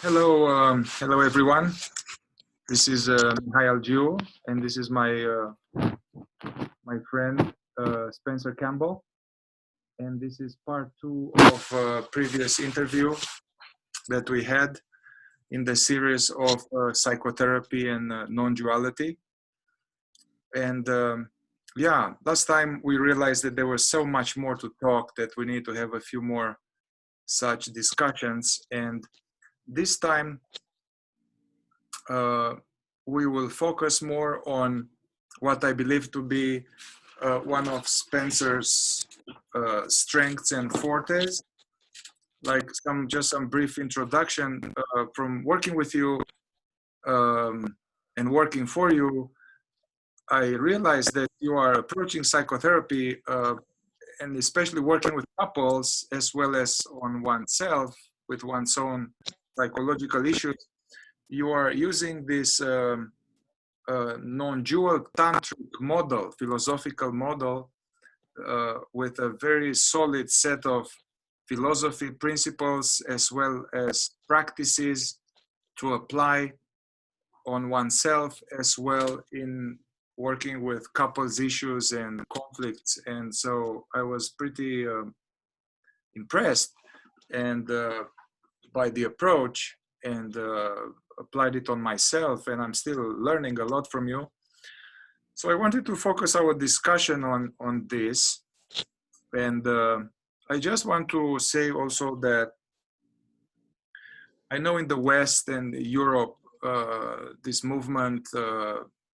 Hello everyone. This is Mihai Algiu, and this is my friend Spencer Campbell, and this is part 2 of a previous interview that we had in the series of psychotherapy and non-duality. And yeah, last time we realized that there was so much more to talk that we need to have a few more such discussions, and this time we will focus more on what I believe to be one of Spencer's strengths and fortes, like just some brief introduction from working with you and working for you. I realized that you are approaching psychotherapy and especially working with couples as well as on oneself with one's own psychological issues. You are using this non-dual tantric model, philosophical model, with a very solid set of philosophy principles as well as practices to apply on oneself as well in working with couples issues and conflicts. And so I was pretty impressed and by the approach, and applied it on myself, and I'm still learning a lot from you. So I wanted to focus our discussion on this, and I just want to say also that I know in the West and Europe this movement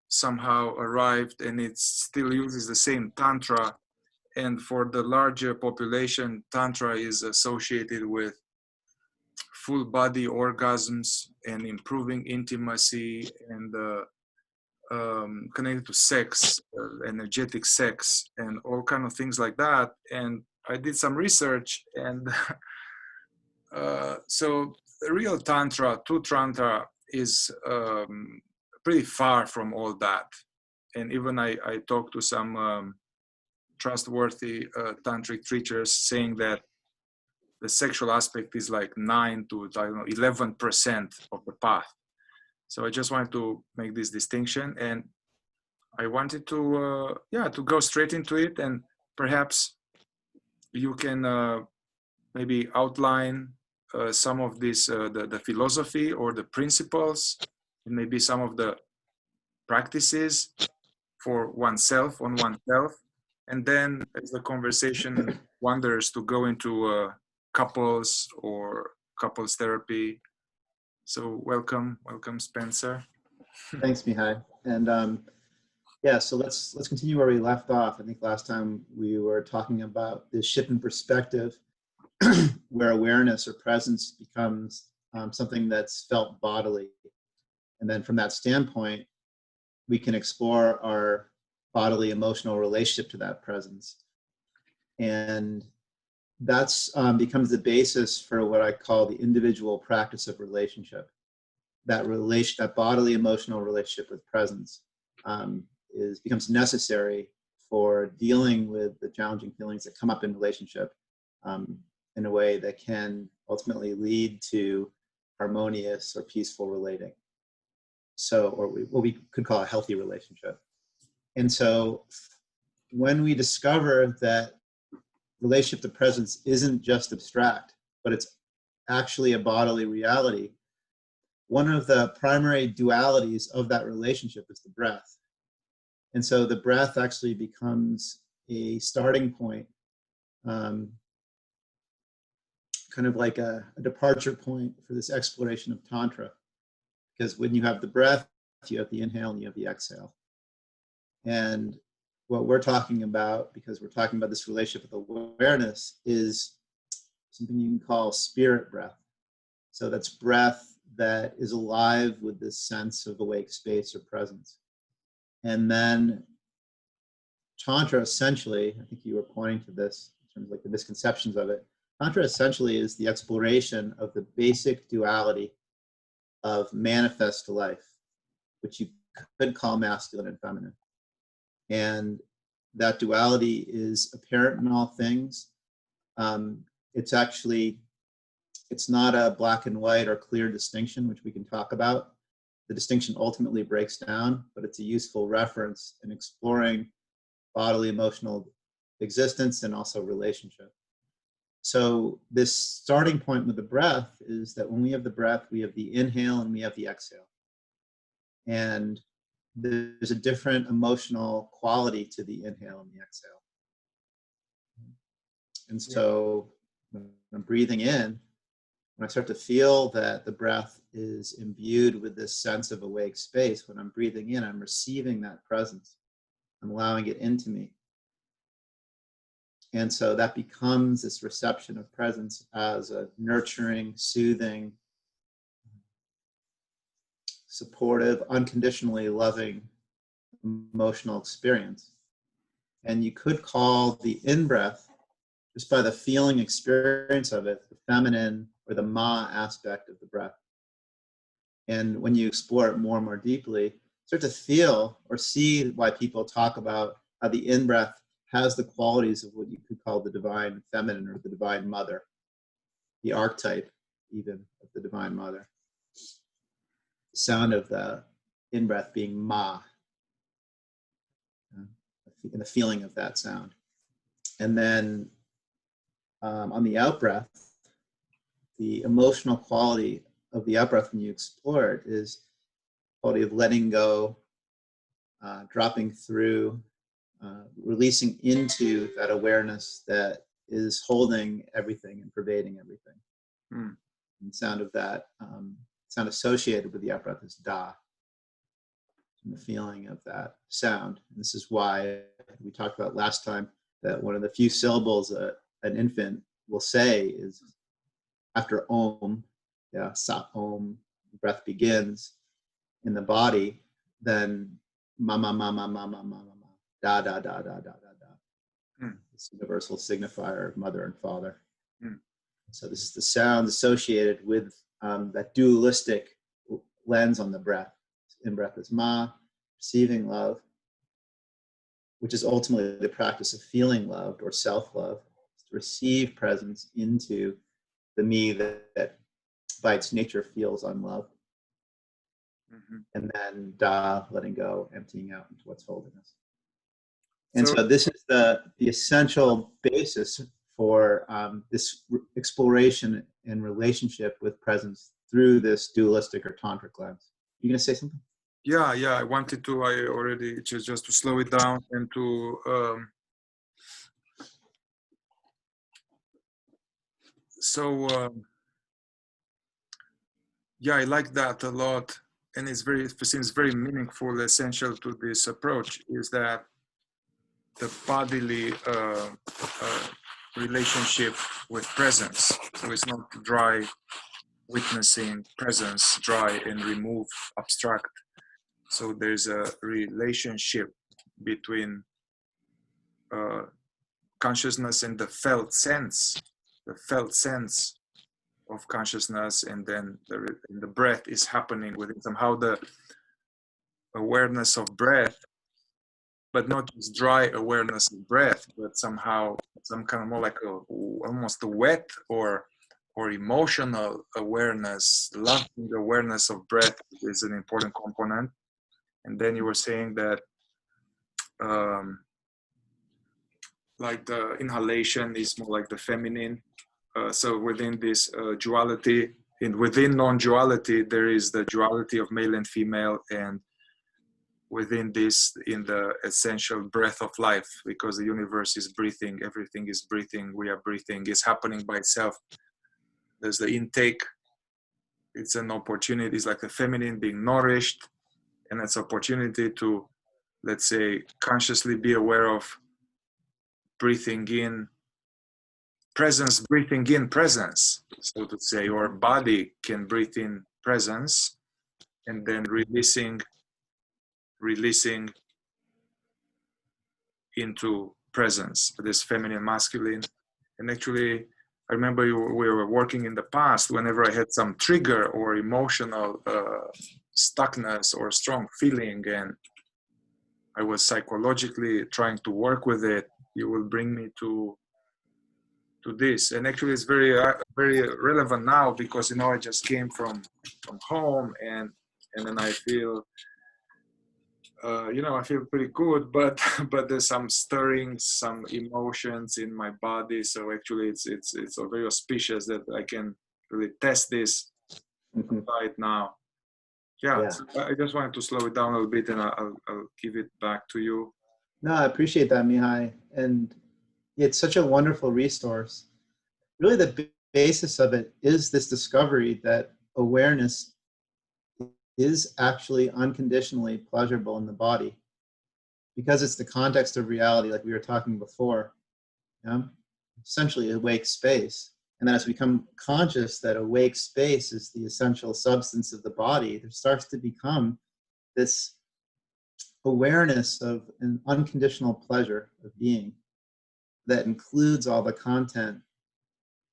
somehow arrived, and it still uses the same Tantra, and for the larger population, Tantra is associated with full body orgasms and improving intimacy and connected to sex, energetic sex, and all kind of things like that. And I did some research, and so real Tantra, true Tantra, is pretty far from all that. And even I talked to some trustworthy tantric teachers saying that the sexual aspect is like 9 to 11% of the path. So I just wanted to make this distinction, and I wanted to to go straight into it, and perhaps you can maybe outline some of this the philosophy or the principles, and maybe some of the practices for oneself on oneself, and then as the conversation wanders to go into couples or couples therapy. So welcome Spencer. Thanks, Mihai. And yeah, so let's continue where we left off. I think last time we were talking about this shift in perspective where awareness or presence becomes something that's felt bodily. And then from that standpoint, we can explore our bodily emotional relationship to that presence. And that's becomes the basis for what I call the individual practice of relationship. That bodily emotional relationship with presence becomes necessary for dealing with the challenging feelings that come up in relationship in a way that can ultimately lead to harmonious or peaceful relating. So, or what we could call a healthy relationship. And so when we discover that relationship to presence isn't just abstract, but it's actually a bodily reality, one of the primary dualities of that relationship is the breath. And so the breath actually becomes a starting point, kind of like a departure point for this exploration of Tantra. Because when you have the breath, you have the inhale and you have the exhale. And what we're talking about, because we're talking about this relationship with awareness, is something you can call spirit breath. So that's breath that is alive with this sense of awake space or presence. And then Tantra essentially, I think you were pointing to this in terms of like the misconceptions of it, Tantra essentially is the exploration of the basic duality of manifest life, which you could call masculine and feminine. And that duality is apparent in all things. It's actually It's not a black and white or clear distinction, which we can talk about. The distinction ultimately breaks down, but it's a useful reference in exploring bodily emotional existence and also relationship. So this starting point with the breath is that when we have the breath, we have the inhale and we have the exhale. And there's a different emotional quality to the inhale and the exhale. And so when I'm breathing in, when I start to feel that the breath is imbued with this sense of awake space, when I'm breathing in, I'm receiving that presence. I'm allowing it into me. And so that becomes this reception of presence as a nurturing, soothing, supportive, unconditionally loving emotional experience. And you could call the in-breath, just by the feeling experience of it, the feminine or the ma aspect of the breath. And when you explore it more and more deeply, start to feel or see why people talk about how the in-breath has the qualities of what you could call the divine feminine or the divine mother, the archetype even of the divine mother. The sound of the in-breath being ma, and the feeling of that sound. And then on the out-breath, the emotional quality of the out-breath when you explore it is quality of letting go, dropping through, releasing into that awareness that is holding everything and pervading everything. And the sound of that, sound associated with the out-breath is da, and the feeling of that sound. And this is why we talked about last time that one of the few syllables an infant will say is after om, sa om, breath begins in the body, then mama, mama, mama, mama, mama, da, da, da, da, da, da, da. This universal signifier of mother and father. So this is the sound associated with that dualistic lens on the breath. In-breath is ma, receiving love, which is ultimately the practice of feeling loved or self-love, to receive presence into the me that by its nature feels unloved. And then da, letting go, emptying out into what's holding us. And so this is the essential basis for this exploration and relationship with presence through this dualistic or tantric lens. You gonna say something? Yeah, I wanted to. I already just to slow it down and to. Yeah, I like that a lot, and it seems very meaningful, essential to this approach. Is that the bodily relationship with presence? So it's not dry witnessing presence, dry and remove abstract. So there's a relationship between consciousness and the felt sense of consciousness, and then the breath is happening within. Somehow the awareness of breath, but not just dry awareness of breath, but somehow some kind of more like almost a wet or emotional awareness, loving awareness of breath is an important component. And then you were saying that like the inhalation is more like the feminine. So within this duality, within non-duality, there is the duality of male and female, and within this, in the essential breath of life, because the universe is breathing, everything is breathing, we are breathing, it's happening by itself. There's the intake, it's an opportunity, it's like the feminine being nourished, and it's an opportunity to, let's say, consciously be aware of breathing in presence, breathing in presence, so to say. Your body can breathe in presence, and then releasing into presence, this feminine, masculine. And actually, I remember we were working in the past, whenever I had some trigger or emotional stuckness or strong feeling, and I was psychologically trying to work with it, you will bring me to to this. And actually it's very relevant now because, you know, I just came from home, and then I feel, you know, I feel pretty good, but but there's some stirrings, some emotions in my body. So actually it's very auspicious that I can really test this right now. Yeah, Yeah. so I just wanted to slow it down a little bit, and I'll give it back to you. No, I appreciate that, Mihai. And it's such a wonderful resource. Really, the basis of it is this discovery that awareness is actually unconditionally pleasurable in the body, because it's the context of reality, like we were talking before. Essentially awake space. And then as we become conscious that awake space is the essential substance of the body, there starts to become this awareness of an unconditional pleasure of being that includes all the content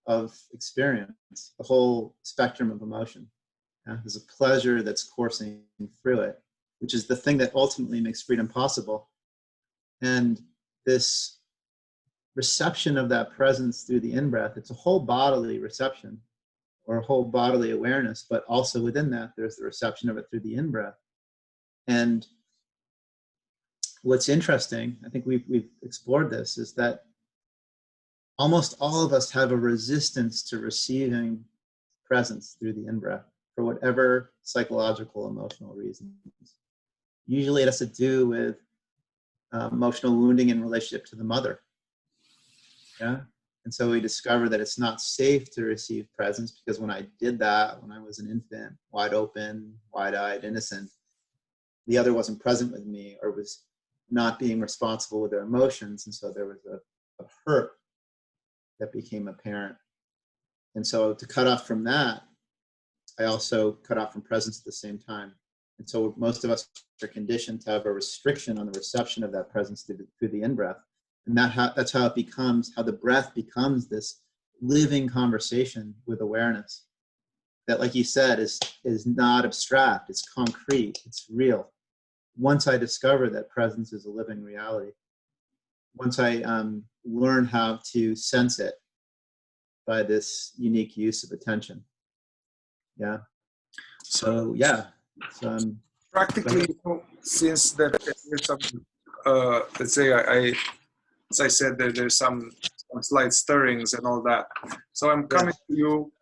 of experience, the whole spectrum of emotion. There's a pleasure that's coursing through it, which is the thing that ultimately makes freedom possible. And this reception of that presence through the in-breath, it's a whole bodily reception or a whole bodily awareness, but also within that, there's the reception of it through the in-breath. And what's interesting, I think we've explored this, is that almost all of us have a resistance to receiving presence through the in-breath for whatever psychological, emotional reasons. Usually it has to do with emotional wounding in relationship to the mother. Yeah. And so we discover that it's not safe to receive presence because when I did that, when I was an infant, wide open, wide-eyed, innocent, the other wasn't present with me or was not being responsible with their emotions. And so there was a hurt that became apparent. And so to cut off from that, I also cut off from presence at the same time. And so most of us are conditioned to have a restriction on the reception of that presence through the in-breath. And that's how it becomes, how the breath becomes this living conversation with awareness that, like you said, is not abstract, it's concrete, it's real. Once I discover that presence is a living reality, once I learn how to sense it by this unique use of attention. Yeah. So, yeah. So, Practically, you know, since that there's some, let's say as I said, there's some slight stirrings and all that. So I'm coming to you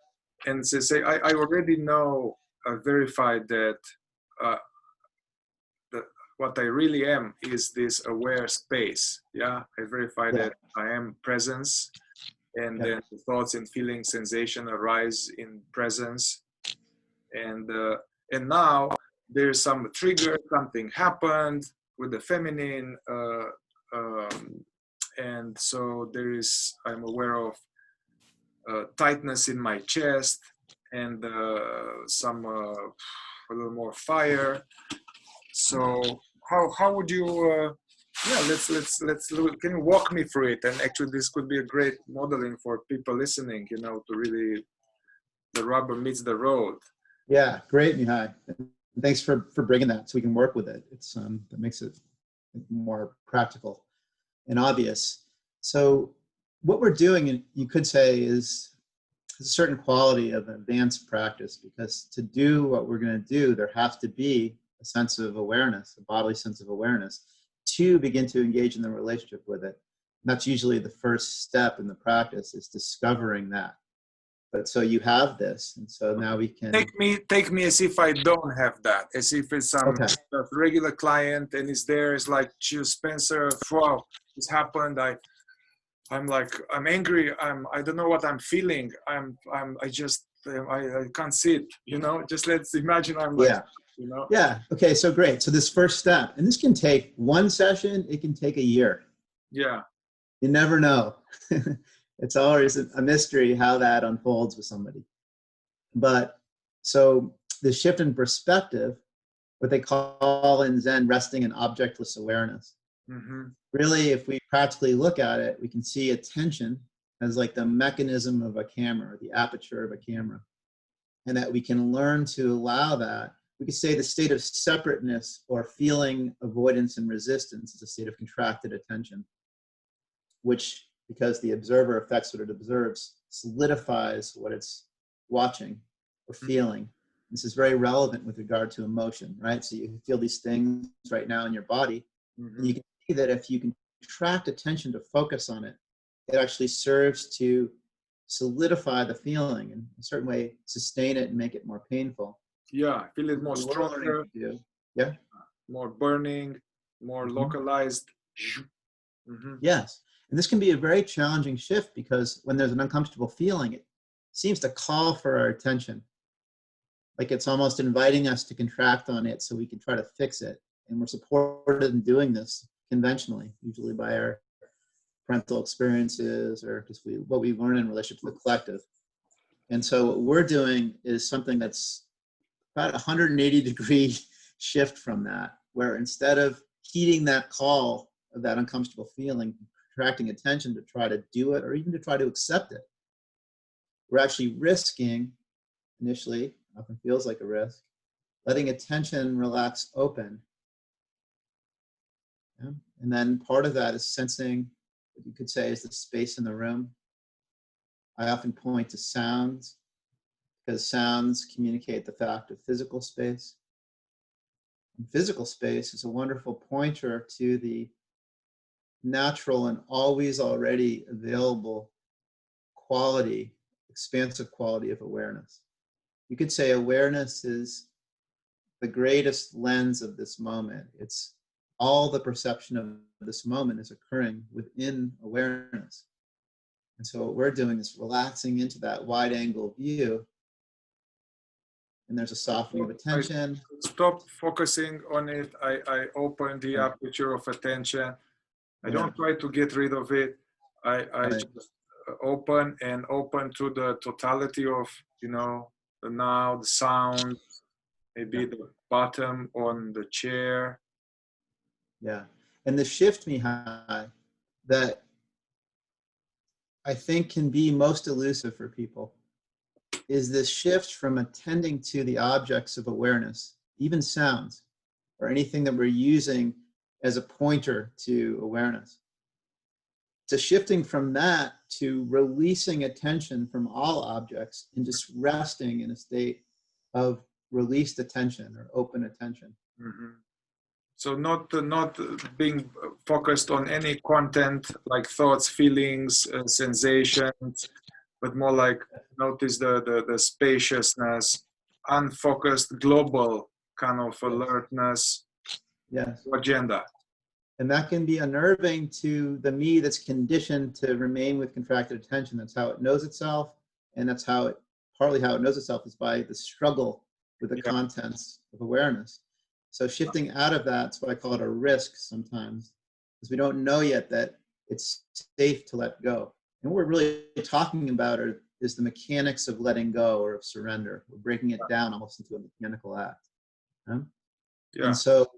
and say, I already know, verified that what I really am is this aware space. Yeah, I verified that I am presence, and then the thoughts and feelings, sensation arise in presence, and now there's some trigger, something happened with the feminine, and so I'm aware of tightness in my chest and some a little more fire. So how would you let's can you walk me through it? And actually this could be a great modeling for people listening, you know, to really the rubber meets the road. Yeah, great, Mihai. Thanks for bringing that so we can work with it. It's that makes it more practical and obvious. So what we're doing, you could say, is a certain quality of advanced practice, because to do what we're going to do, there has to be a sense of awareness, a bodily sense of awareness, to begin to engage in the relationship with it. And that's usually the first step in the practice, is discovering that. But so you have this, and so now we can take me as if I don't have that, as if it's some regular client and is there. It's like, Spencer, wow, this happened. I'm like, I'm angry. I don't know what I'm feeling. I can't sit. You know, just let's imagine I'm like, you know. Yeah. Okay. So great. So this first step, and this can take one session. It can take a year. Yeah. You never know. It's always a mystery how that unfolds with somebody. But so the shift in perspective, what they call in Zen resting in objectless awareness. Mm-hmm. Really, if we practically look at it, we can see attention as like the mechanism of a camera, the aperture of a camera. And that we can learn to allow that. We could say the state of separateness or feeling avoidance and resistance is a state of contracted attention, which because the observer affects what it observes, solidifies what it's watching or feeling. This is very relevant with regard to emotion, right? So you feel these things right now in your body, and you can see that if you can contract attention to focus on it, it actually serves to solidify the feeling and in a certain way sustain it and make it more painful. Yeah, feel it more stronger. Yeah. More burning, more localized. Yes. And this can be a very challenging shift because when there's an uncomfortable feeling, it seems to call for our attention. Like it's almost inviting us to contract on it so we can try to fix it. And we're supported in doing this conventionally, usually by our parental experiences or just what we learn in relationship to the collective. And so what we're doing is something that's about a 180-degree shift from that, where instead of heeding that call of that uncomfortable feeling, contracting attention to try to do it or even to try to accept it, we're actually risking, initially, often feels like a risk, letting attention relax open. Yeah? And then part of that is sensing what you could say is the space in the room. I often point to sounds because sounds communicate the fact of physical space. And physical space is a wonderful pointer to the natural and always already available quality, expansive quality of awareness. You could say awareness is the greatest lens of this moment. It's all the perception of this moment is occurring within awareness. And so what we're doing is relaxing into that wide angle view. And there's a softening of attention. I stop focusing on it. I open the aperture of attention. I don't try to get rid of it. I just open to the totality of, the now, the sound, maybe the bottom on the chair. Yeah. And the shift, Mihai, that I think can be most elusive for people is this shift from attending to the objects of awareness, even sounds, or anything that we're using as a pointer to awareness, to shifting from that to releasing attention from all objects and just resting in a state of released attention or open attention. So not being focused on any content like thoughts, feelings, sensations, but more like notice the spaciousness, unfocused, global kind of alertness. Yes. Agenda. And that can be unnerving to the me that's conditioned to remain with contracted attention. That's how it knows itself. And that's partly how it knows itself is by the struggle with the contents of awareness. So shifting out of that's what I call it a risk sometimes, because we don't know yet that it's safe to let go. And what we're really talking about is the mechanics of letting go or of surrender. We're breaking it down almost into a mechanical act. And so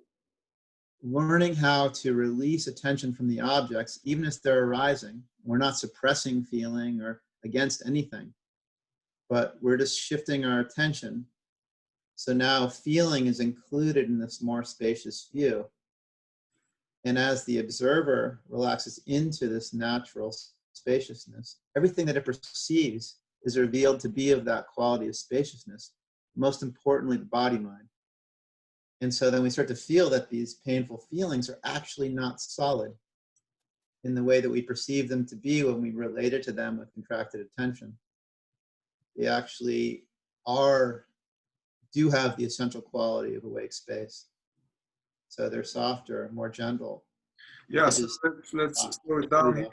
learning how to release attention from the objects, even as they're arising, we're not suppressing feeling or against anything, but we're just shifting our attention. So now feeling is included in this more spacious view. And as the observer relaxes into this natural spaciousness, everything that it perceives is revealed to be of that quality of spaciousness, most importantly, the body-mind. And so then we start to feel that these painful feelings are actually not solid in the way that we perceive them to be when we related to them with contracted attention. They actually do have the essential quality of awake space. So they're softer, more gentle. Yeah, so let's slow it down here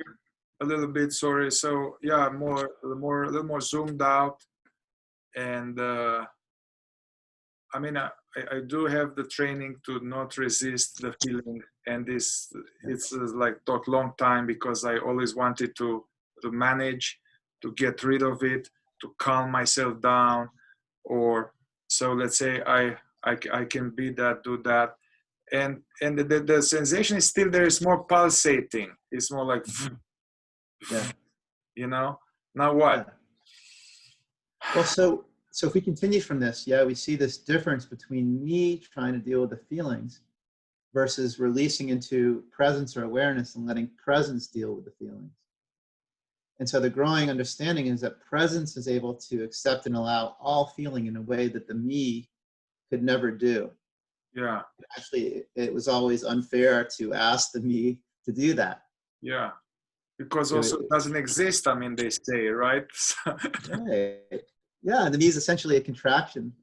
a little bit, sorry. So yeah, a little more zoomed out. And I mean, I do have the training to not resist the feeling, and it's like took long time because I always wanted to manage, to get rid of it, to calm myself down, or so let's say I can be that, do that, and the sensation is still there. It's more pulsating. It's more like, now what? Well, so if we continue from this, we see this difference between me trying to deal with the feelings versus releasing into presence or awareness and letting presence deal with the feelings. And so the growing understanding is that presence is able to accept and allow all feeling in a way that the me could never do. Yeah. Actually, it was always unfair to ask the me to do that. Yeah. Because also it doesn't exist, I mean, they say, right? Right. Yeah, and the me is essentially a contraction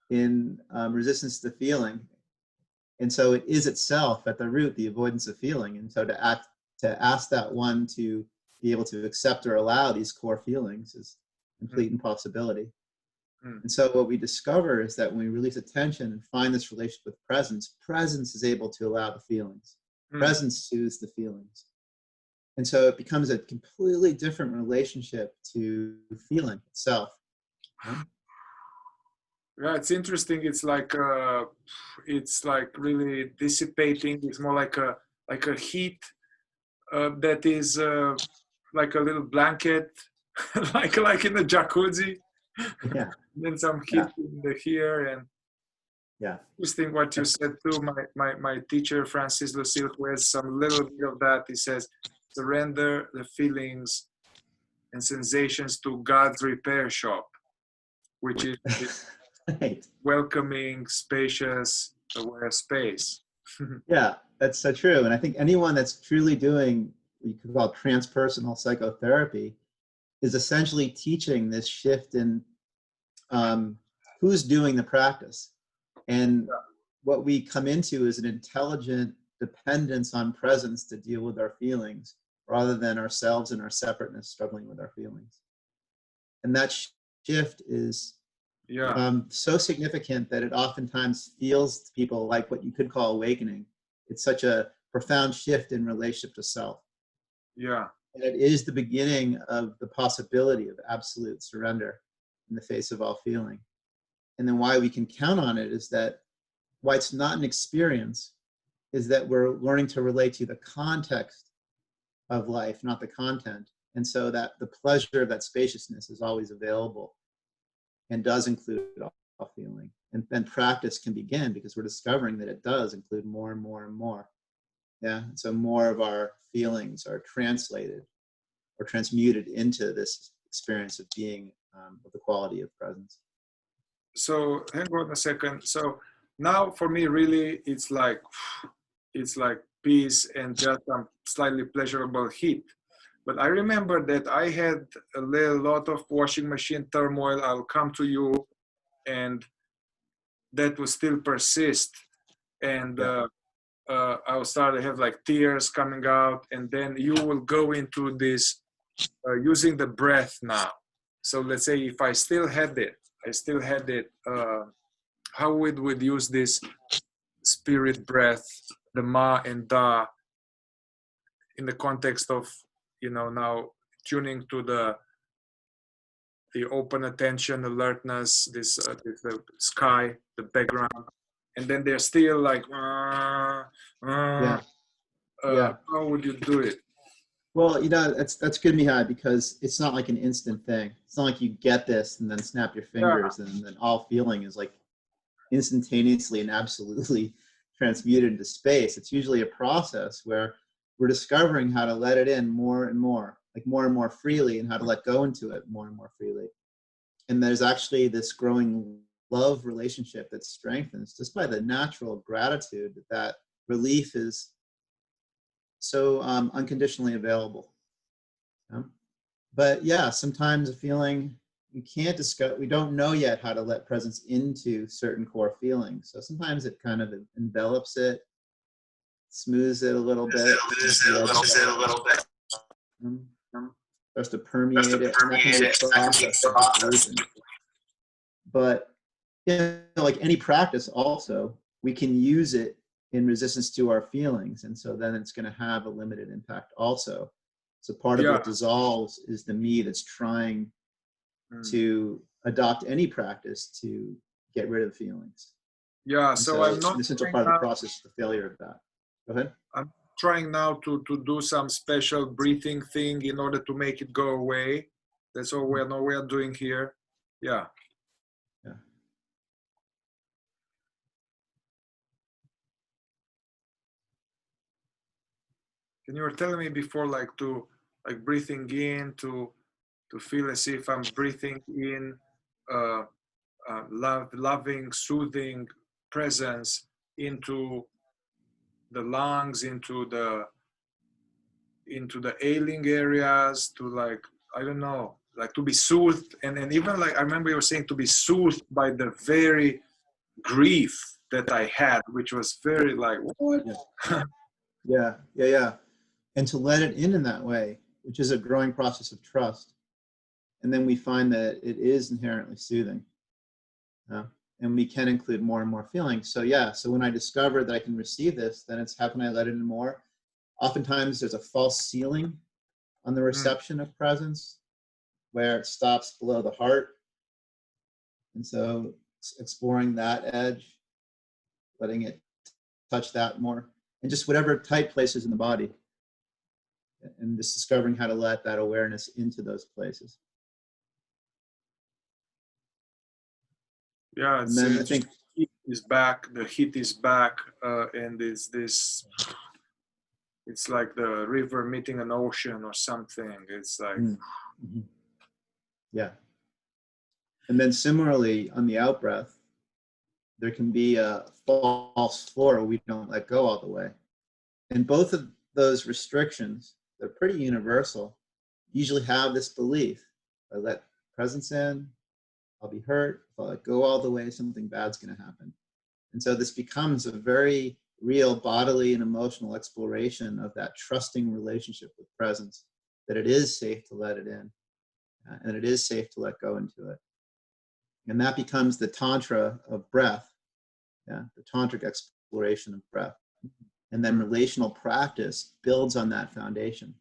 in resistance to feeling. And so it is itself at the root, the avoidance of feeling. And so to ask that one to be able to accept or allow these core feelings is complete impossibility. And so what we discover is that when we release attention and find this relationship with presence, presence is able to allow the feelings. Presence soothes the feelings. And so it becomes a completely different relationship to feeling itself. Yeah, it's interesting. It's like really dissipating. It's more like a heat that is like a little blanket, like in the jacuzzi. Yeah. Then some heat in the here, and yeah. Interesting what you said too. My teacher Francis Lucille, who has some little bit of that, he says, surrender the feelings and sensations to God's repair shop, which is Right. welcoming, spacious, aware space. Yeah, that's so true. And I think anyone that's truly doing what you could call transpersonal psychotherapy is essentially teaching this shift in who's doing the practice. And what we come into is an intelligent dependence on presence to deal with our feelings rather than ourselves and our separateness struggling with our feelings. And that shift is so significant that it oftentimes feels to people like what you could call awakening. It's such a profound shift in relationship to self. Yeah. And it is the beginning of the possibility of absolute surrender in the face of all feeling. And then why we can count on it is that why it's not an experience is that we're learning to relate to the context of life, not the content. And so that the pleasure of that spaciousness is always available and does include all feeling. And then practice can begin because we're discovering that it does include more and more and more. Yeah. And so more of our feelings are translated or transmuted into this experience of being of the quality of presence. So hang on a second. So now for me, really, it's like peace and just some slightly pleasurable heat. But I remember that I had a lot of washing machine turmoil. I'll come to you, and that will still persist. And I will start to have like tears coming out, and then you will go into this using the breath now. So let's say if I still had it, how would use this spirit breath, the ma and da, in the context of, now tuning to the open attention, alertness, this the sky, the background, and then they're still like, how would you do it? Well, that's good, Mihai, because it's not like an instant thing. It's not like you get this and then snap your fingers and then all feeling is like instantaneously and absolutely transmuted into space. It's usually a process where we're discovering how to let it in more and more freely, and how to let go into it more and more freely. And there's actually this growing love relationship that strengthens just by the natural gratitude that relief is so unconditionally available. But yeah, sometimes a feeling we can't discuss, we don't know yet how to let presence into certain core feelings. So sometimes it kind of envelops it, smooths it a little bit, starts to permeate it. That can be a process of dissolution. But like any practice also, we can use it in resistance to our feelings. And so then it's going to have a limited impact also. So part of what dissolves is the me that's trying to adopt any practice to get rid of feelings. Yeah, so I'm not... An essential part of the process is the failure of that. Go ahead. I'm trying now to do some special breathing thing in order to make it go away. That's all we are doing here. Yeah. Yeah. And you were telling me before, like to like breathing in to feel as if I'm breathing in loving, soothing presence into the lungs, into the ailing areas, to like, I don't know, like to be soothed. And even like, I remember you were saying to be soothed by the very grief that I had, which was very like, what? Yeah. And to let it in that way, which is a growing process of trust. And then we find that it is inherently soothing. And we can include more and more feelings. So yeah, so when I discover that I can receive this, then it's how can I let it in more? Oftentimes there's a false ceiling on the reception of presence where it stops below the heart. And so exploring that edge, letting it touch that more, and just whatever tight places in the body, and just discovering how to let that awareness into those places. Yeah, and then I think heat is back. The heat is back, and it's like the river meeting an ocean or something. It's like, yeah. And then similarly on the out breath, there can be a false floor where we don't let go all the way. And both of those restrictions, they're pretty universal. Usually have this belief: if I let presence in, I'll be hurt. If I let go all the way, something bad's going to happen. And so this becomes a very real bodily and emotional exploration of that trusting relationship with presence, that it is safe to let it in, and it is safe to let go into it. And that becomes the Tantra of breath, the tantric exploration of breath. And then relational practice builds on that foundation.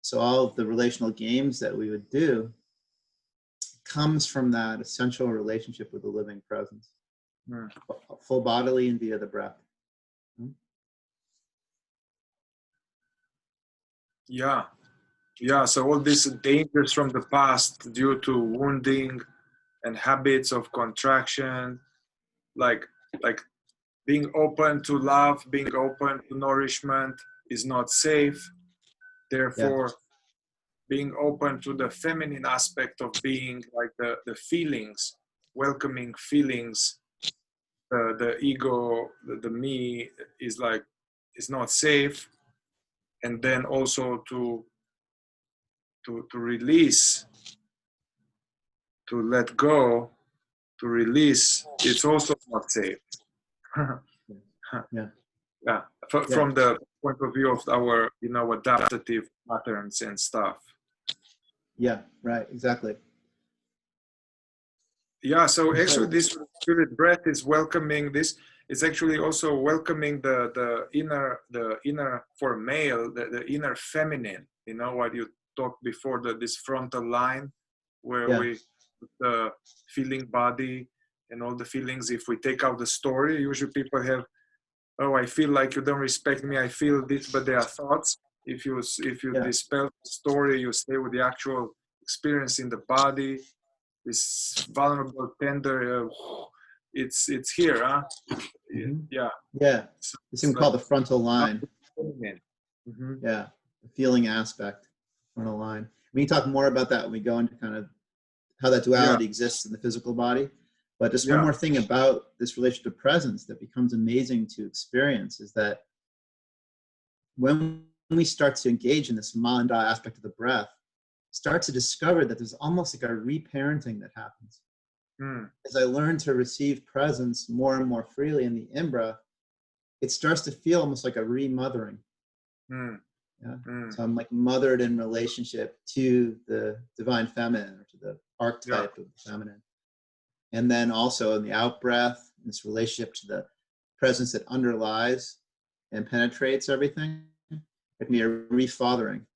So all of the relational games that we would do comes from that essential relationship with the living presence, full bodily and via the breath. Yeah. So all these dangers from the past due to wounding and habits of contraction, like being open to love, being open to nourishment is not safe. Therefore, being open to the feminine aspect of being, like the feelings, welcoming feelings, the ego, the me is not safe. And then also to release, to let go, to release, it's also not safe. From the point of view of our, adaptive patterns and stuff. Yeah, right, exactly. Yeah, so actually this spirit breath is welcoming this. It's actually also welcoming the inner for male, the inner feminine, what you talked before, this frontal line where we the feeling body and all the feelings. If we take out the story, usually people have, oh, I feel like you don't respect me, I feel this, but they are thoughts. If you dispel the story, you stay with the actual experience in the body, this vulnerable, tender, it's here, huh? Yeah. So it's even called the frontal line. Yeah, the feeling aspect, frontal line. We can talk more about that when we go into kind of how that duality exists in the physical body. But just one more thing about this relationship to presence that becomes amazing to experience is that when we start to engage in this manda aspect of the breath, start to discover that there's almost like a reparenting that happens. As I learn to receive presence more and more freely in the in-breath, it starts to feel almost like a remothering. So I'm like mothered in relationship to the divine feminine, or to the archetype of the feminine. And then also in the out-breath, this relationship to the presence that underlies and penetrates everything, it can be a refathering.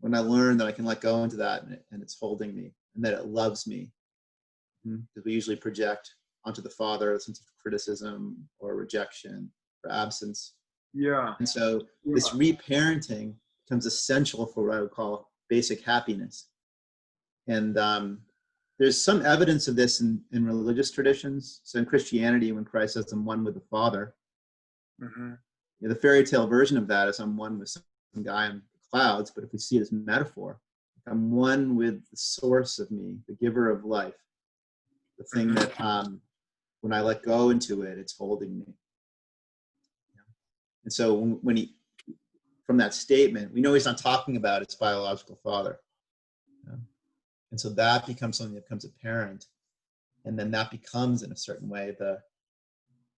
When I learn that I can let go into that, and it's holding me, and that it loves me. Because we usually project onto the father a sense of criticism or rejection or absence. And so this reparenting becomes essential for what I would call basic happiness. And there's some evidence of this in religious traditions. So in Christianity, when Christ says, I'm one with the Father, the fairy tale version of that is I'm one with some guy on the clouds, but if we see it as metaphor, I'm one with the source of me, the giver of life, the thing that when I let go into it, it's holding me. And so when he, from that statement, we know he's not talking about his biological father. And so that becomes something that becomes apparent. And then that becomes, in a certain way, the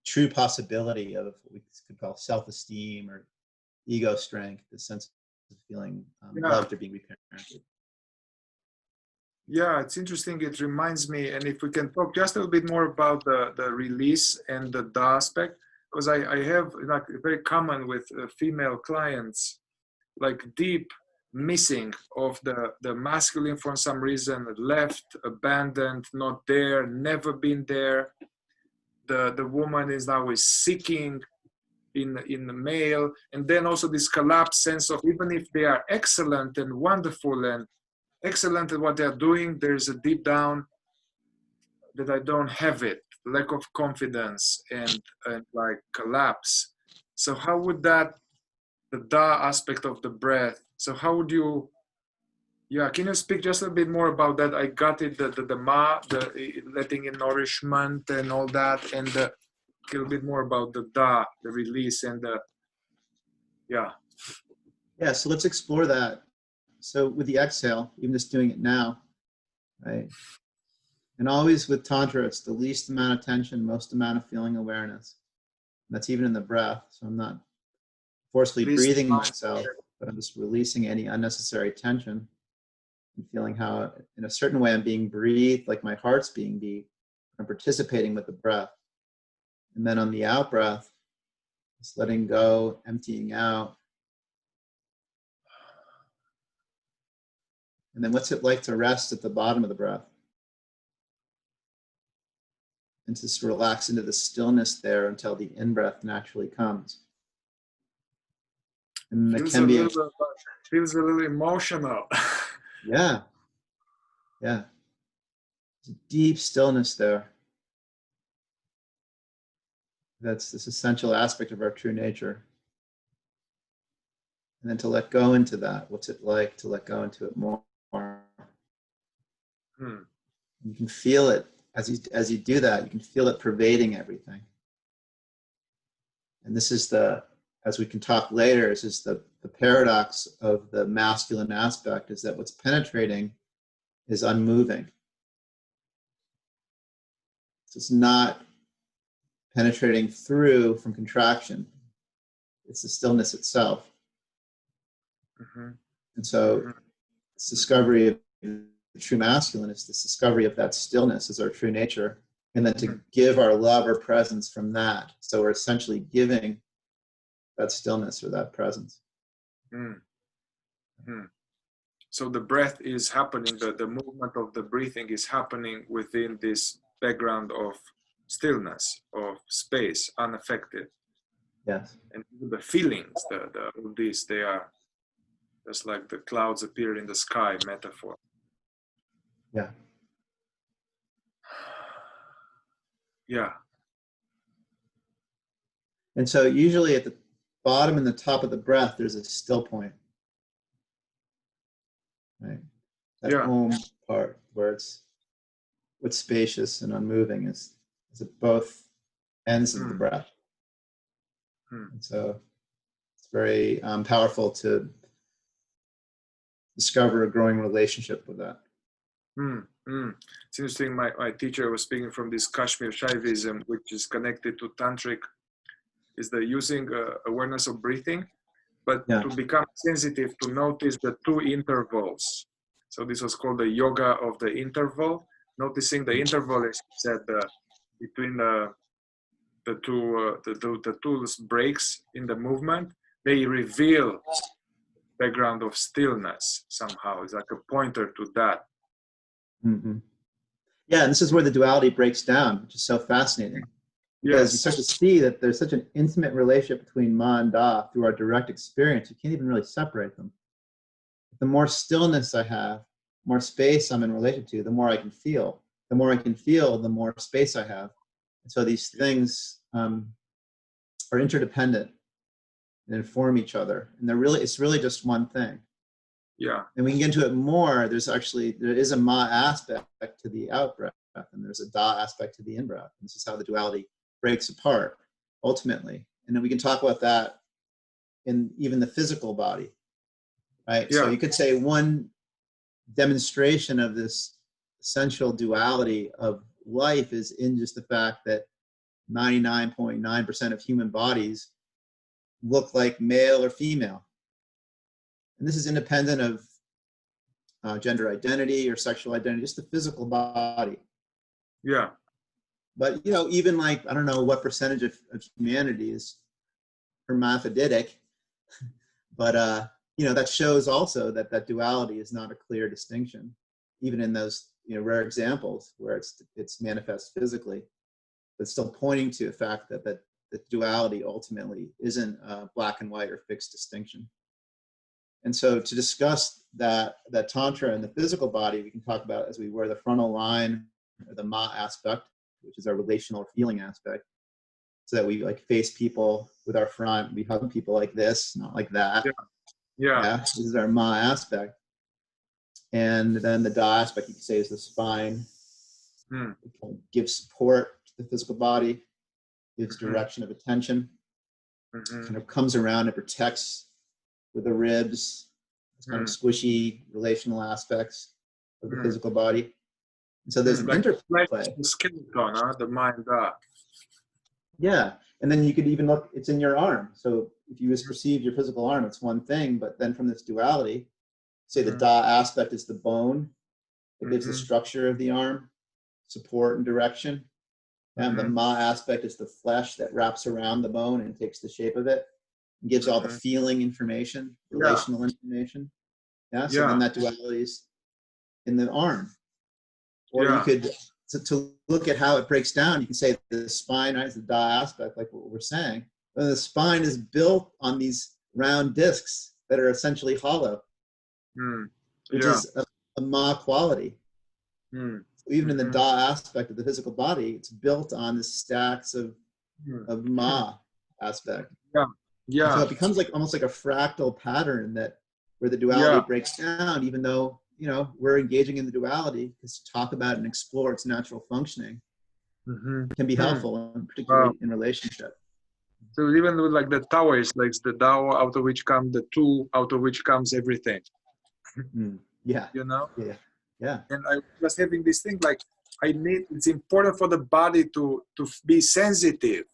true possibility of what we could call self-esteem or ego strength, the sense of feeling loved or being reparented. Yeah, it's interesting. It reminds me, and if we can talk just a little bit more about the release and the Da aspect, because I have, like, very common with female clients, like deep missing of the masculine for some reason, left, abandoned, not there, never been there. The woman is always seeking in the male, and then also this collapsed sense of, even if they are excellent and wonderful and excellent at what they're doing, there's a deep down that I don't have it, lack of confidence and like collapse. So how would that, the Da aspect of the breath, so how would you, can you speak just a bit more about that? I got it, the Ma, the letting in nourishment and all that, and a little bit more about the Da, the release and the, Yeah, so let's explore that. So with the exhale, even just doing it now, right? And always with Tantra, it's the least amount of tension, most amount of feeling awareness. And that's even in the breath. So I'm not forcefully breathing myself, but I'm just releasing any unnecessary tension and feeling how, in a certain way, I'm being breathed, like my heart's being beat. I'm participating with the breath. And then on the out breath, just letting go, emptying out. And then what's it like to rest at the bottom of the breath? And to just relax into the stillness there until the in-breath naturally comes. And it can be feels a little emotional. Yeah. There's a deep stillness there. That's this essential aspect of our true nature. And then to let go into that. What's it like to let go into it more? You can feel it as you do that. You can feel it pervading everything. And this is as we can talk later, this is the paradox of the masculine aspect, is that what's penetrating is unmoving. So it's not penetrating through from contraction. It's the stillness itself. And so this discovery of the true masculine is this discovery of that stillness as our true nature, and then to give our love or presence from that. So we're essentially giving that stillness or that presence. So the breath is happening, the movement of the breathing is happening within this background of stillness, of space, unaffected. Yes. And the feelings, all these, they are just like the clouds appear in the sky metaphor. Yeah. And so usually at the bottom and the top of the breath, there's a still point. Right? That Om part where it's what's spacious and unmoving is at both ends of the breath. And so it's very powerful to discover a growing relationship with that. It's interesting, my teacher was speaking from this Kashmir Shaivism, which is connected to Tantric, is the using awareness of breathing, but to become sensitive to notice the two intervals. So this was called the yoga of the interval, noticing the interval, as you said, between the two breaks in the movement. They reveal background of stillness somehow. It's like a pointer to that. Yeah, and this is where the duality breaks down, which is so fascinating. Because you start to see that there's such an intimate relationship between Ma and Da through our direct experience. You can't even really separate them. The more stillness I have, more space I'm in relation to, the more I can feel. The more I can feel, the more space I have. And so these things are interdependent. and inform each other. And it's really just one thing. Yeah. And we can get into it more. There is a ma aspect to the out breath, and there's a da aspect to the in breath. And this is how the duality breaks apart ultimately. And then we can talk about that in even the physical body, right? Yeah. So you could say one demonstration of this essential duality of life is in just the fact that 99.9% of human bodies look like male or female. And this is independent of gender identity or sexual identity, just the physical body. Yeah. But, you know, even like, I don't know what percentage of humanity is hermaphroditic, but, you know, that shows also that that duality is not a clear distinction, even in those, you know, rare examples where it's manifest physically, but still pointing to the fact that the duality ultimately isn't a black and white or fixed distinction. And so to discuss that Tantra in the physical body, we can talk about as we wear the frontal line, or the ma aspect, which is our relational or feeling aspect, so that we like face people with our front, we hug people like this, not like that. Yeah. This is our ma aspect. And then the da aspect, you could say, is the spine. It kind of gives support to the physical body, gives direction of attention, kind of comes around and protects with the ribs. It's kind of squishy relational aspects of the physical body. And so there's an interplay. The skeleton, the mind. Yeah. And then you could even look, it's in your arm. So if you just perceive your physical arm, it's one thing, but then from this duality, say the da aspect is the bone that gives the structure of the arm, support and direction. And the ma aspect is the flesh that wraps around the bone and takes the shape of it and gives all the feeling information, relational information. Yeah. So then that duality is in the arm. Or you could, to look at how it breaks down, you can say the spine, right, is the da aspect, like what we're saying. And the spine is built on these round discs that are essentially hollow, which is a ma quality. So even in the da aspect of the physical body, it's built on the stacks of ma aspect. So it becomes like almost like a fractal pattern that where the duality breaks down, even though, you know, we're engaging in the duality, because to talk about and explore its natural functioning can be helpful, and particularly in relationship. So even with like the tower is like the Tao, out of which comes the two, out of which comes everything. Yeah. You know? Yeah. And I was having this thing like it's important for the body to be sensitive.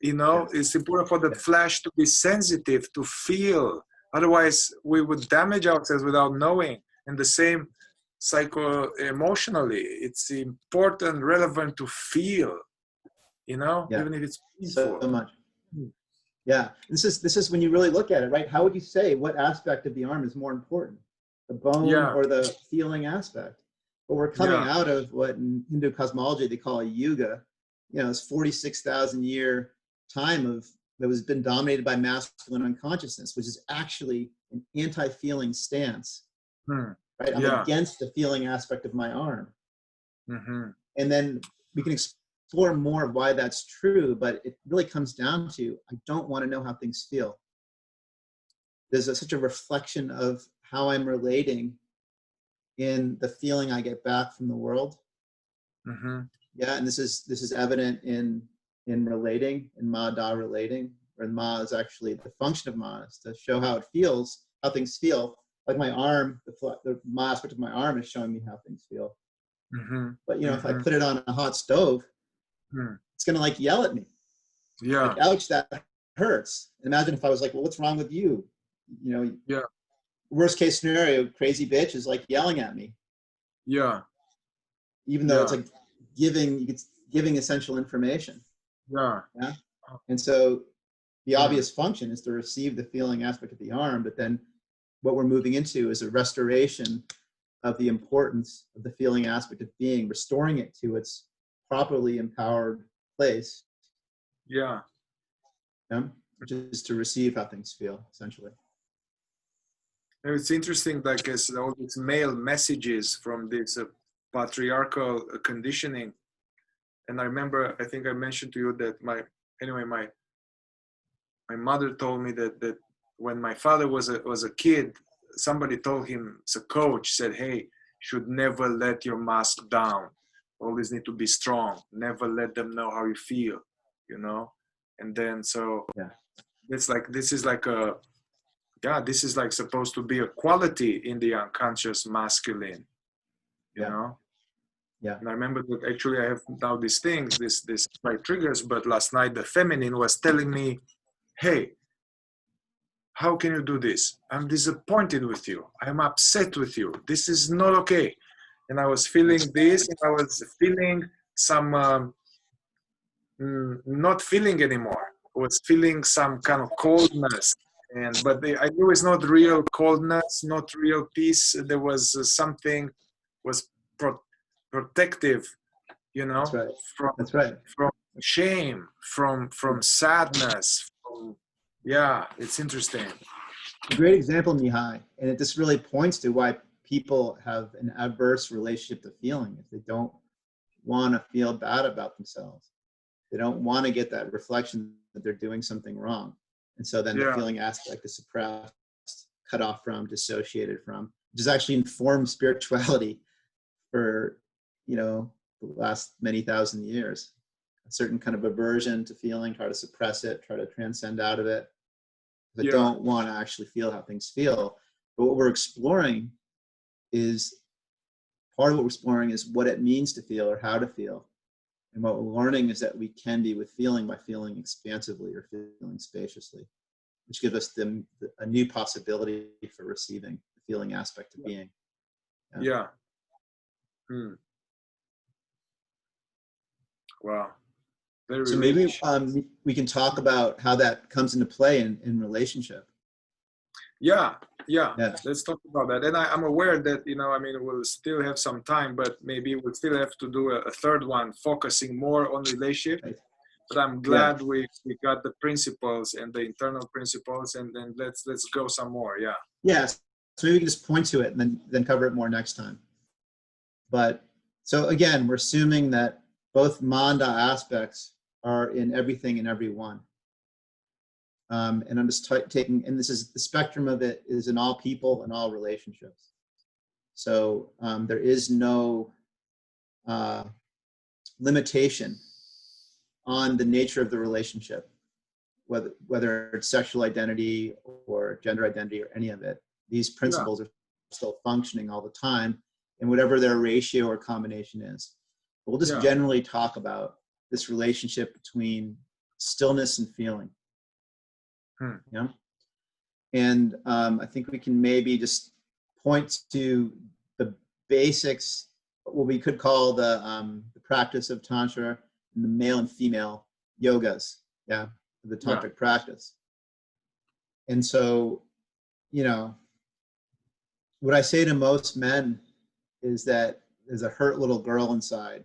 You know, it's important for the flesh to be sensitive, to feel. Otherwise, we would damage ourselves without knowing. And the same psycho-emotionally, it's important, relevant to feel, you know, even if it's painful. So much. Yeah. This is when you really look at it, right? How would you say what aspect of the arm is more important? The bone or the feeling aspect? But we're coming out of what in Hindu cosmology they call a yuga. You know, it's 46,000 year time that has been dominated by masculine unconsciousness, which is actually an anti-feeling stance. Right? I'm against the feeling aspect of my arm. And then we can explore more of why that's true, but it really comes down to, I don't want to know how things feel. There's such a reflection of how I'm relating in the feeling I get back from the world. Yeah, and this is evident in relating, in ma da relating, where ma is actually the function of ma is to show how it feels, how things feel. Like my arm, the ma aspect of my arm is showing me how things feel. But you know, if I put it on a hot stove, it's gonna like yell at me. Like, ouch, that hurts. Imagine if I was like, well, what's wrong with you? You know, worst case scenario, crazy bitch is like yelling at me. Even though it's like giving essential information. And so the obvious function is to receive the feeling aspect of the arm, but then what we're moving into is a restoration of the importance of the feeling aspect of being, restoring it to its properly empowered place. Which is to receive how things feel, essentially. And it's interesting, like all these male messages from this patriarchal conditioning. And I remember, I think I mentioned to you that my my mother told me that when my father was a kid, somebody told him, as a coach said, hey, should never let your mask down. Always need to be strong. Never let them know how you feel, you know? And then, so Yeah. this is like supposed to be a quality in the unconscious masculine, you know? Yeah. And I remember that actually I have now these things, this like triggers, but last night the feminine was telling me, hey, how can you do this? I'm disappointed with you. I'm upset with you. This is not okay. And I was feeling this, and I was feeling some not feeling anymore. I was feeling some kind of coldness, I knew it's not real coldness, not real peace. There was something was protective, you know, That's right. from That's right. from shame, from sadness. Yeah, it's interesting. A great example, Mihai, and it just really points to why people have an adverse relationship to feeling. If they don't want to feel bad about themselves, they don't want to get that reflection that they're doing something wrong. And so then the feeling aspect is suppressed, cut off from, dissociated from, which has actually informed spirituality for, you know, the last many thousand years. A certain kind of aversion to feeling, try to suppress it, try to transcend out of it, but don't want to actually feel how things feel. But what we're exploring is, part of what we're exploring is what it means to feel or how to feel. And what we're learning is that we can be with feeling by feeling expansively or feeling spaciously, which gives us a new possibility for receiving the feeling aspect of being. Yeah. Wow. Very so maybe we can talk about how that comes into play in relationship. Yeah. Let's talk about that. And I'm aware that, you know, I mean, we'll still have some time, but maybe we'll still have to do a third one, focusing more on relationship. Right. But I'm glad we got the principles and the internal principles, and then let's go some more. Yeah. Yes. So maybe we can just point to it and then cover it more next time. But so again, we're assuming that both manda aspects are in everything and everyone. And I'm just taking, and this is the spectrum of it is in all people and all relationships. So there is no limitation on the nature of the relationship, whether it's sexual identity or gender identity or any of it. These principles are still functioning all the time in whatever their ratio or combination is. But we'll just generally talk about this relationship between stillness and feeling. Yeah. And I think we can maybe just point to the basics, what we could call the practice of Tantra and the male and female yogas, the tantric practice. And so, you know, what I say to most men is that there's a hurt little girl inside,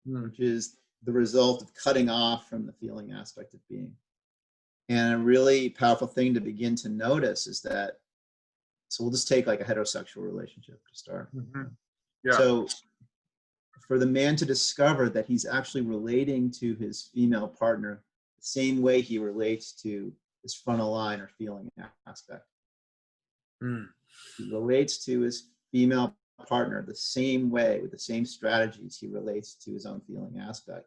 which is the result of cutting off from the feeling aspect of being. And a really powerful thing to begin to notice is that, so we'll just take like a heterosexual relationship to start. So for the man to discover that he's actually relating to his female partner the same way he relates to his frontal line or feeling aspect. He relates to his female partner the same way, with the same strategies he relates to his own feeling aspect.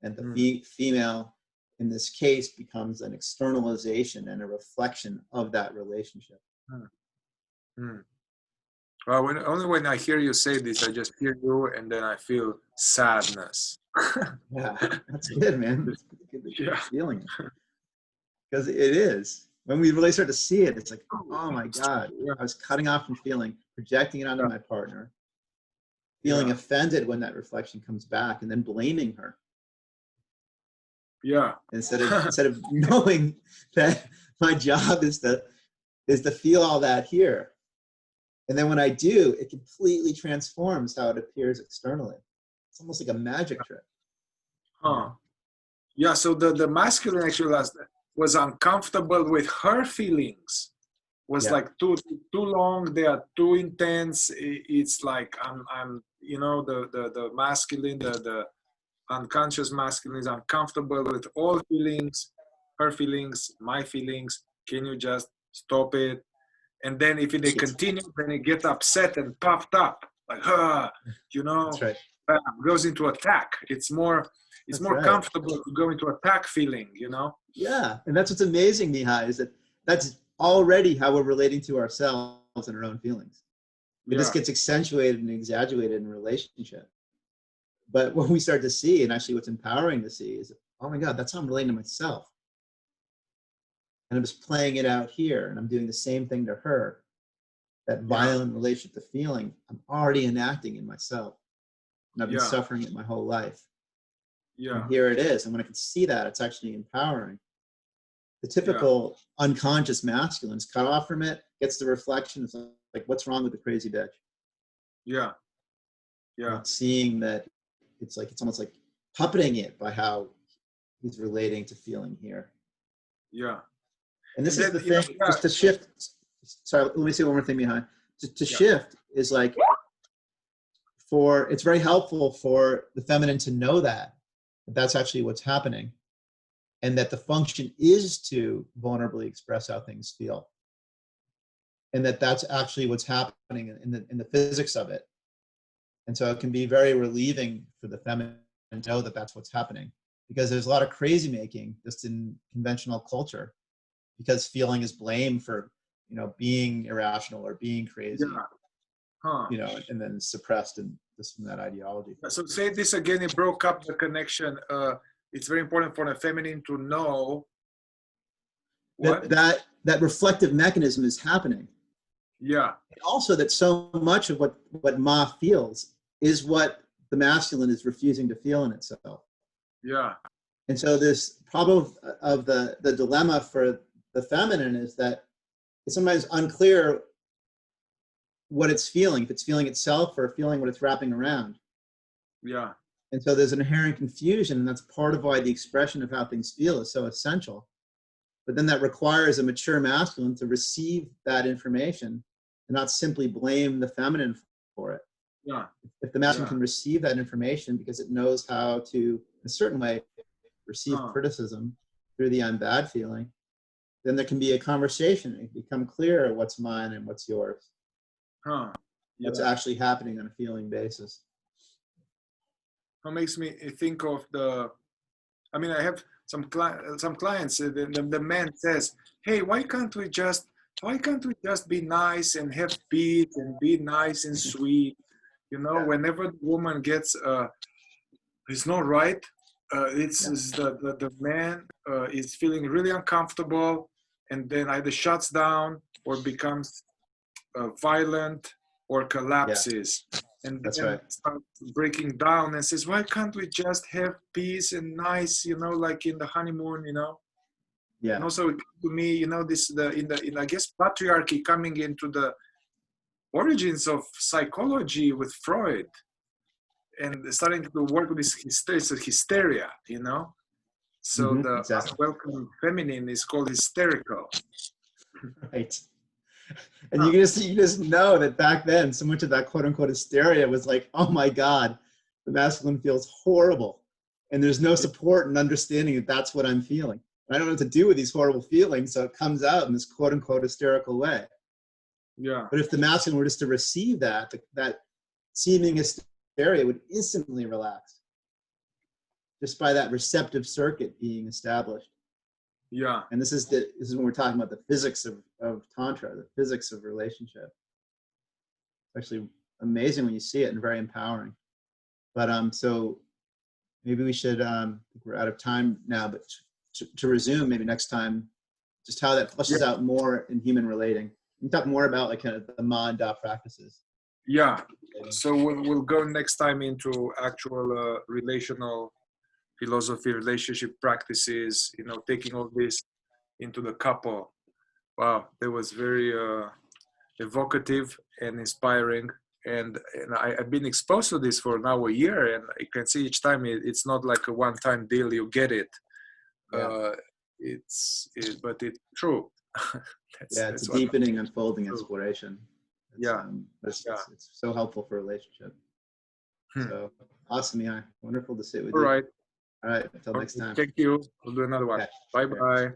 And the female, in this case, becomes an externalization and a reflection of that relationship. Well, only when I hear you say this, I just hear you and then I feel sadness. Yeah, that's good, man. That's good feeling. Because it is. When we really start to see it, it's like, oh my God, I was cutting off from feeling, projecting it onto my partner, feeling offended when that reflection comes back, and then blaming her. Instead of knowing that my job is to feel all that here. And then when I do, it completely transforms how it appears externally. It's almost like a magic trick. Yeah, so the masculine actually was uncomfortable with her feelings. Was like too long, they are too intense. It's like I'm you know, the masculine, the unconscious masculine is uncomfortable with all feelings, her feelings, my feelings. Can you just stop it? And then if they continue, then it gets upset and puffed up, like, you know, That's right. goes into attack. It's more Right. comfortable to go into attack feeling, you know? Yeah, and that's what's amazing, Mihai, is that that's already how we're relating to ourselves and our own feelings. But this gets accentuated and exaggerated in relationship. But what we start to see, and actually what's empowering to see, is, oh my God, that's how I'm relating to myself. And I'm just playing it out here, and I'm doing the same thing to her. That violent relationship to feeling, I'm already enacting in myself. And I've been suffering it my whole life. Yeah. And here it is. And when I can see that, it's actually empowering. The typical unconscious masculine is cut off from it, gets the reflection. It's like, what's wrong with the crazy bitch? Yeah. Yeah. Not seeing that it's almost like puppeting it by how he's relating to feeling here. Yeah. And this is the thing, just to shift. Sorry, let me say one more thing, Mihai. To shift is like, it's very helpful for the feminine to know that that's actually what's happening. And that the function is to vulnerably express how things feel. And that's actually what's happening in the physics of it. And so it can be very relieving for the feminine to know that that's what's happening. Because there's a lot of crazy making just in conventional culture. Because feeling is blamed for, being irrational or being crazy. And then suppressed in this from that ideology. So say this again, it broke up the connection. It's very important for the feminine to know that reflective mechanism is happening. Yeah. And also that so much of what Ma feels is what the masculine is refusing to feel in itself. Yeah. And so this problem of the dilemma for the feminine is that it's sometimes unclear what it's feeling, if it's feeling itself or feeling what it's wrapping around. Yeah. And so there's an inherent confusion, and that's part of why the expression of how things feel is so essential. But then that requires a mature masculine to receive that information and not simply blame the feminine for it. Yeah. If the masculine can receive that information because it knows how to, in a certain way, receive criticism through the I'm bad feeling, then there can be a conversation. It become clear what's mine and what's yours. What's actually happening on a feeling basis. It makes me think of I have some clients, the man says, hey, why can't we just be nice and have peace and be nice and sweet? Whenever the woman gets, it's not right. It's the man is feeling really uncomfortable, and then either shuts down or becomes violent or collapses. And then starts breaking down and says, why can't we just have peace and nice, like in the honeymoon, And also to me, in I guess patriarchy coming into the origins of psychology with Freud and starting to work with this hysteria, So the welcome feminine is called hysterical. Right. And you just know that back then, so much of that quote unquote hysteria was like, oh my God, the masculine feels horrible. And there's no support and understanding that that's what I'm feeling. And I don't know what to do with these horrible feelings. So it comes out in this quote unquote hysterical way. Yeah. But if the masculine were just to receive that seeming hysteria would instantly relax. Just by that receptive circuit being established. Yeah. And this is when we're talking about the physics of Tantra, the physics of relationship. It's actually amazing when you see it and very empowering. But so maybe we should, we're out of time now, but to resume maybe next time, just how that flushes out more in human relating. We can talk more about like kind of the Ma and Da practices. Yeah. So we'll go next time into actual relational philosophy, relationship practices, taking all this into the couple. Wow, that was very evocative and inspiring. And I've been exposed to this for now a year, and I can see each time it's not like a one-time deal. You get it. But it's true. It's a deepening, unfolding exploration. It's so helpful for a relationship. So awesome, Mihai. Wonderful to sit with you. All right. All right. Until next time. Thank you. We'll do another one. Okay. Bye-bye.